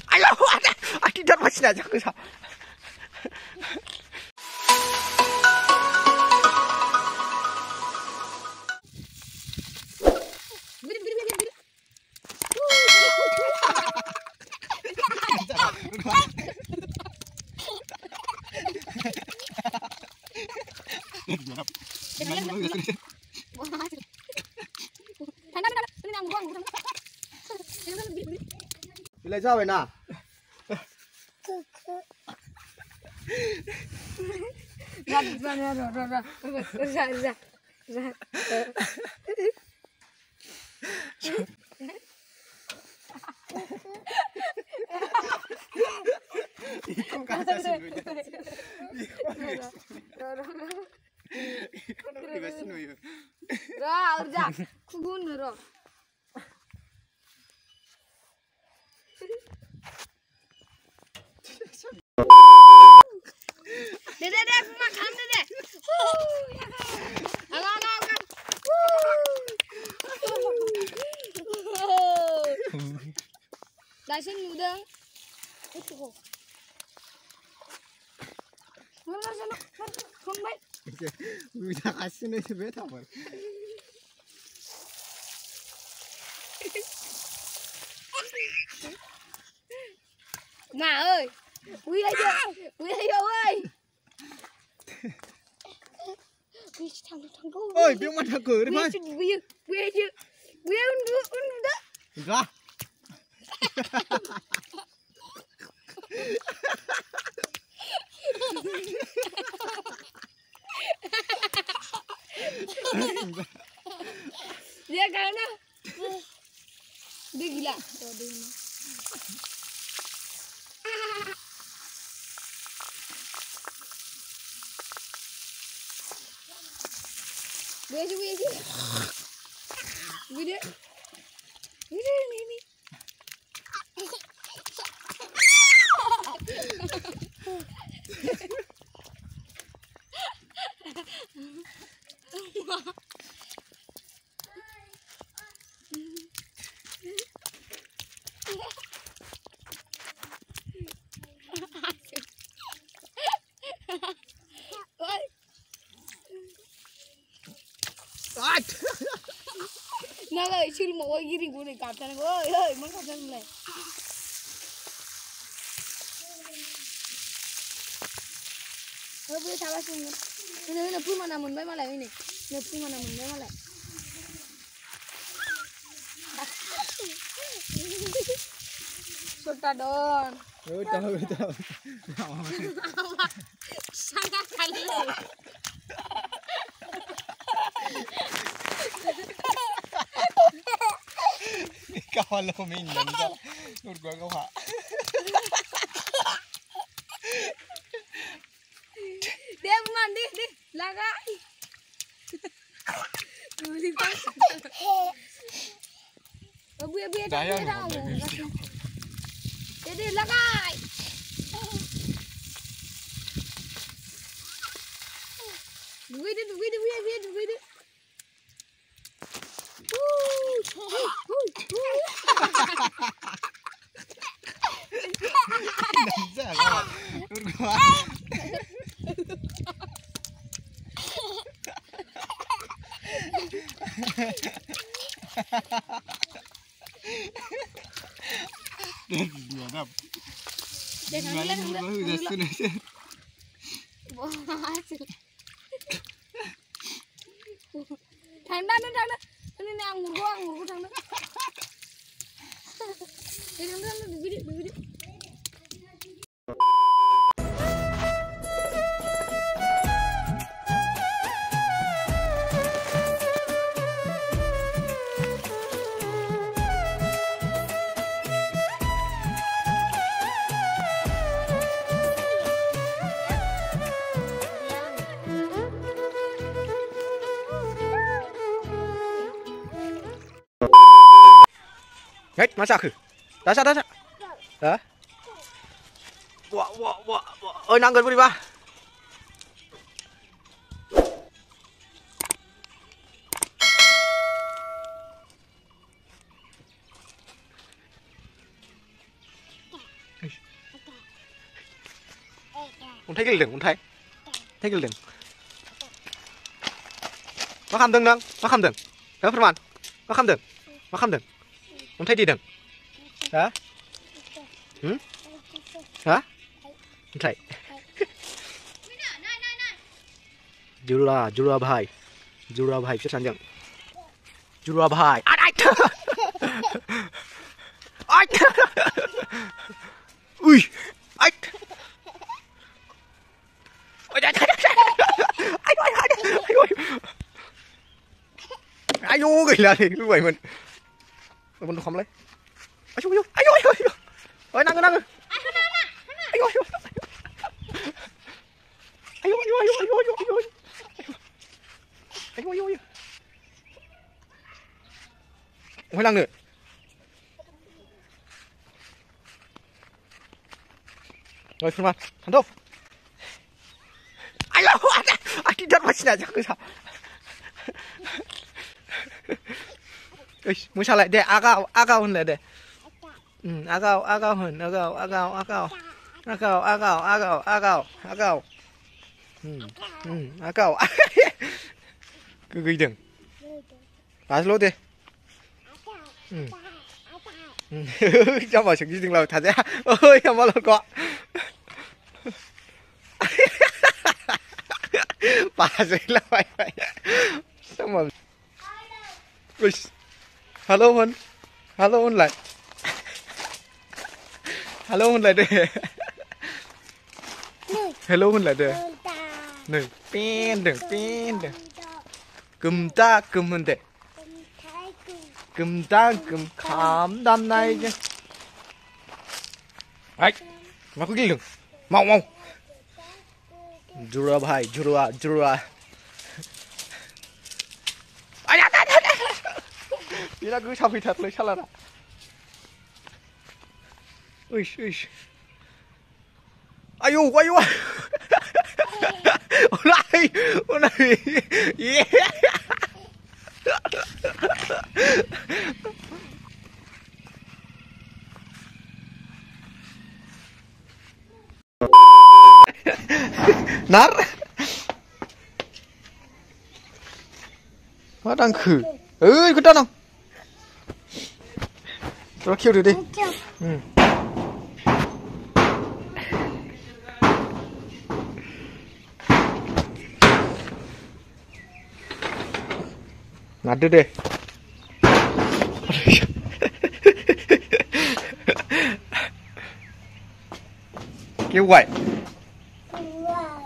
Ayo, tidak masih aja aku sah. Bila sao vậy nào? Ra. Ikon kasa sinu ya. Ikon udah sinu ya. Ra, urja, kugun ro. Dede, makan dede. Agak. Dasin udang. Itu. Mana sana? Kon baik. Udah kasih nih sebet apa? Nah ơi, Quy ayo ơi. Quy thằng Ôi, biết mặt thằng cửa đi thôi. Quy undu. Ra. Dia karena dia gila. Video. Ini. Nah, guys, sih mau giring gue nih kapten gue, emang kapten mulai. Boleh salah sih. Ini Fwrmaan mun bay malah ini. Ini Fwrmaan mun bay malah. Sultan. Betul. Sangat kali. Kalau minum dah, urgua kau ha. Dia mandi, lagai. Biar tahu. Jadi lagai. Duit. Thằng đó ini anggur thằng đó. Ini thằng đó bibit. Hết, masak ke? Dasak. Hah? Wah. Oi, nanggal beri bah. अन्थाइ गेलेदों अन्थाइ गेलेदों मा खालामदों नों मा खालामदों हो फोरमान मा खालामदों अन्थाइ देदों हा हा अन्थाइ जुरुवा भाई बिसोर सानैजों जुरुवा भाई उइ आयौ गैला नै लुबायमोन बन्द' खालामलाय आयौ ओइ नाङो आयौ अहाय लांनो ओइ फोरमान सान्थौ आयौ आखि दारमासिना जा गोसा ओइ मोसालाय दे आगाव होनलाय दे आगाव होन आगाव गोगैदों बाज्ल' दे जाम्बासो गिदिंलाबाय थाजाया ओइ माल'ख' बाज्ल'लाबायबाय जाम्बा हेलौ होनलाय दे हेलौ होनलाय दे नै पेन्दों गोमदा गोम होन दे गोमदा गोम खाम दामनायजों माखौ गेलेदों माव जुरुवा भाई जुरुवा बिराद गोसा फैथारलै सालाना आयौ नार मा दांखो ओइ बेखौ दानां र' खेवदो दे नारदो दे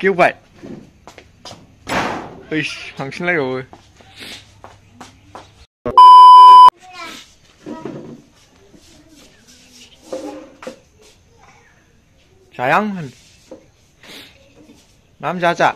गेवबाय हांसिनलायबावो जायां होन नाम जा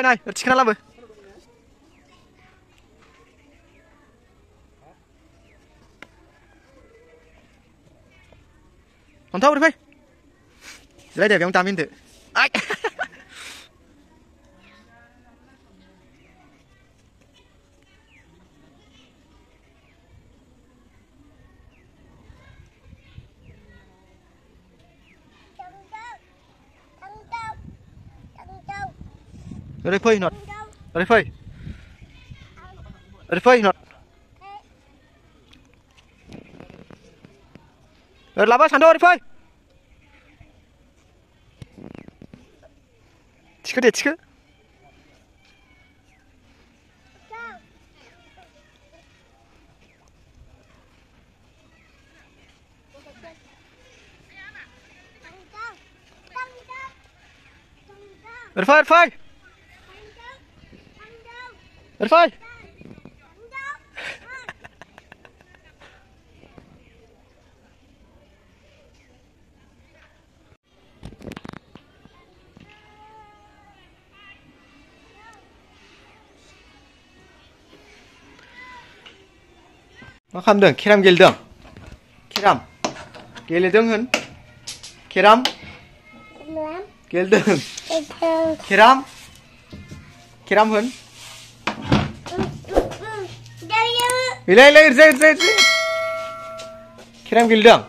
नाय थिखोना लाबो Santhou đi Phi. Lấy đẹp ông Tam in thử. Ai. Ở đây Phi nọt. Ở đây Phi. Ở đây Phi nọt. Ở là bác Santhou đi Phi. Çıkı de çıkı. Ở Phi, ở Phi. soi. मा खालामदों? केराम गेलेदों? केराम गेलेदों होन? केराम गेलेदों? केराम केराम होन? गैला गैला ओरैजाय ओरैजाय ओरैजाय केराम गेलेदों?